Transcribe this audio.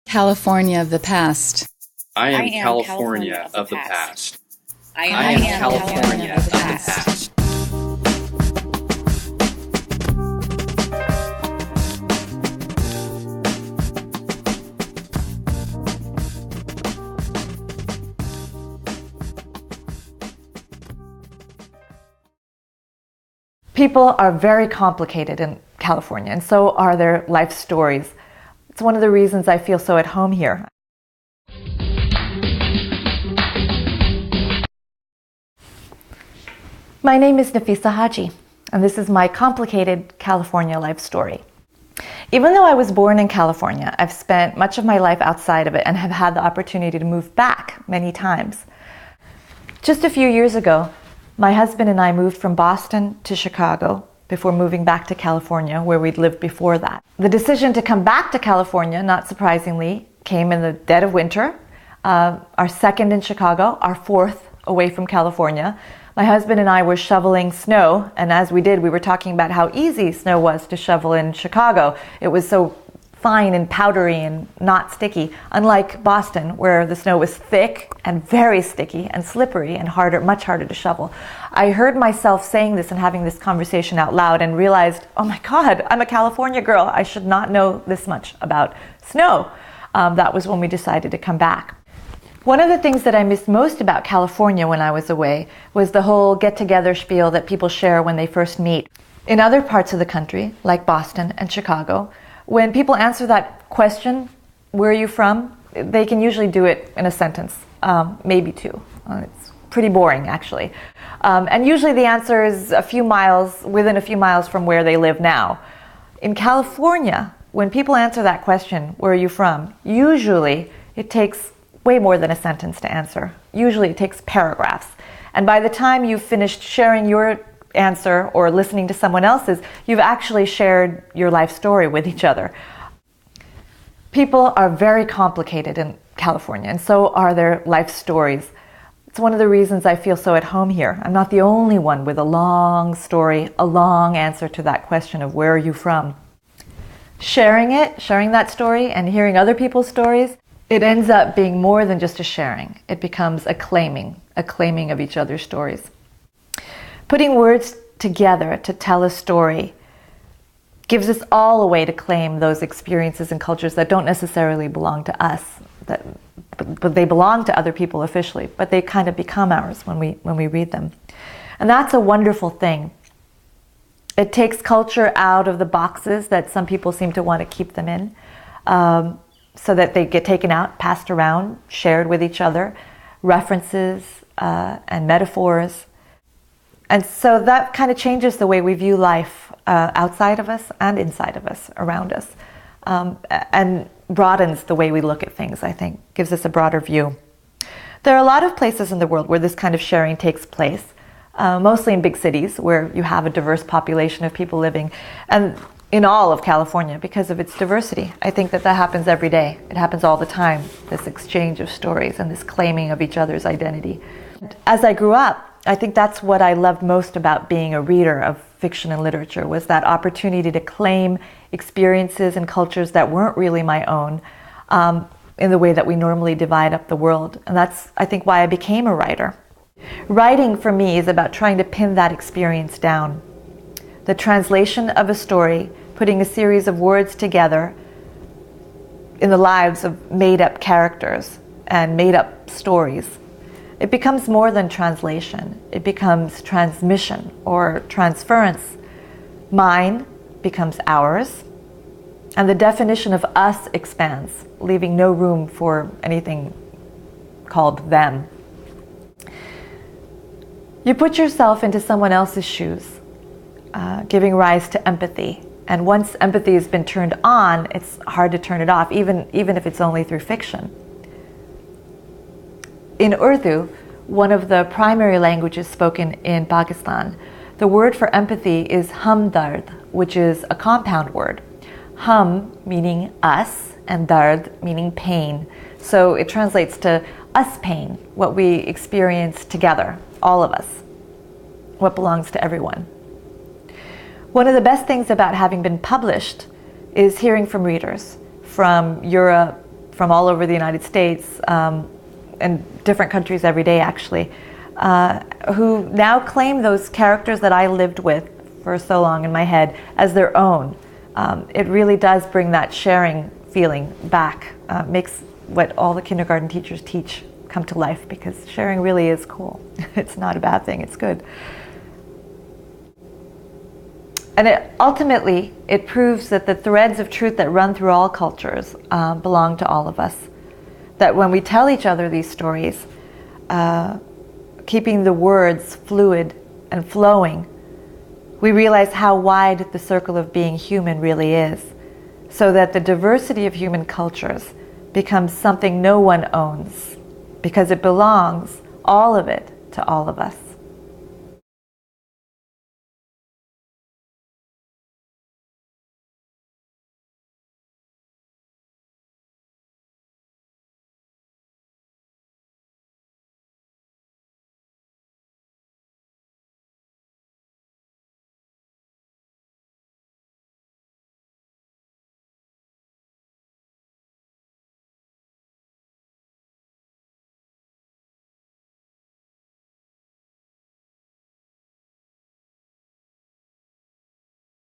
California of the past. I am California of the past. I am California of the past. People are very complicated in California, and so are their life stories. It's one of the reasons I feel so at home here. My name is Nafisa Haji, and this is my complicated California life story. Even though I was born in California, I've spent much of my life outside of it and have had the opportunity to move back many times. Just a few years ago, my husband and I moved from Boston to Chicago before moving back to California, where we'd lived before that. The decision to come back to California, not surprisingly, came in the dead of winter. Our second in Chicago, our fourth away from California. My husband and I were shoveling snow, and as we did, we were talking about how easy snow was to shovel in Chicago. It was so fine and powdery and not sticky, unlike Boston, where the snow was thick and very sticky and slippery and much harder to shovel. I heard myself saying this and having this conversation out loud and realized, oh my God, I'm a California girl. I should not know this much about snow. That was when we decided to come back. One of the things that I missed most about California when I was away was the whole get-together spiel that people share when they first meet. In other parts of the country, like Boston and Chicago, when people answer that question, where are you from? They can usually do it in a sentence, maybe two. It's pretty boring, actually. And usually the answer is within a few miles from where they live now. In California, when people answer that question, where are you from? Usually it takes way more than a sentence to answer. Usually it takes paragraphs. And by the time you've finished sharing your answer or listening to someone else's, you've actually shared your life story with each other. People are very complicated in California, and so are their life stories. It's one of the reasons I feel so at home here. I'm not the only one with a long story, a long answer to that question of where are you from. Sharing that story and hearing other people's stories, it ends up being more than just a sharing. It becomes a claiming of each other's stories. Putting words together to tell a story gives us all a way to claim those experiences and cultures that don't necessarily belong to us, but they belong to other people officially, but they kind of become ours when we read them. And that's a wonderful thing. It takes culture out of the boxes that some people seem to want to keep them in, so that they get taken out, passed around, shared with each other, references and metaphors. And so that kind of changes the way we view life outside of us and inside of us, around us, and broadens the way we look at things, I think, gives us a broader view. There are a lot of places in the world where this kind of sharing takes place, mostly in big cities where you have a diverse population of people living, and in all of California because of its diversity. I think that happens every day. It happens all the time, this exchange of stories and this claiming of each other's identity. As I grew up, I think that's what I loved most about being a reader of fiction and literature, was that opportunity to claim experiences and cultures that weren't really my own, in the way that we normally divide up the world. And that's, I think, why I became a writer. Writing for me is about trying to pin that experience down. The translation of a story, putting a series of words together in the lives of made-up characters and made-up stories. It becomes more than translation. It becomes transmission or transference. Mine becomes ours, and the definition of us expands, leaving no room for anything called them. You put yourself into someone else's shoes, giving rise to empathy. And once empathy has been turned on, it's hard to turn it off, even if it's only through fiction. In Urdu, one of the primary languages spoken in Pakistan, the word for empathy is hamdard, which is a compound word. Hum meaning us and dard meaning pain. So it translates to us pain, what we experience together, all of us, what belongs to everyone. One of the best things about having been published is hearing from readers from Europe, from all over the United States and different countries every day, actually, who now claim those characters that I lived with for so long in my head as their own. It really does bring that sharing feeling back, makes what all the kindergarten teachers teach come to life, because sharing really is cool. It's not a bad thing, it's good. And ultimately, it proves that the threads of truth that run through all cultures belong to all of us. That when we tell each other these stories, keeping the words fluid and flowing, we realize how wide the circle of being human really is, so that the diversity of human cultures becomes something no one owns, because it belongs, all of it, to all of us.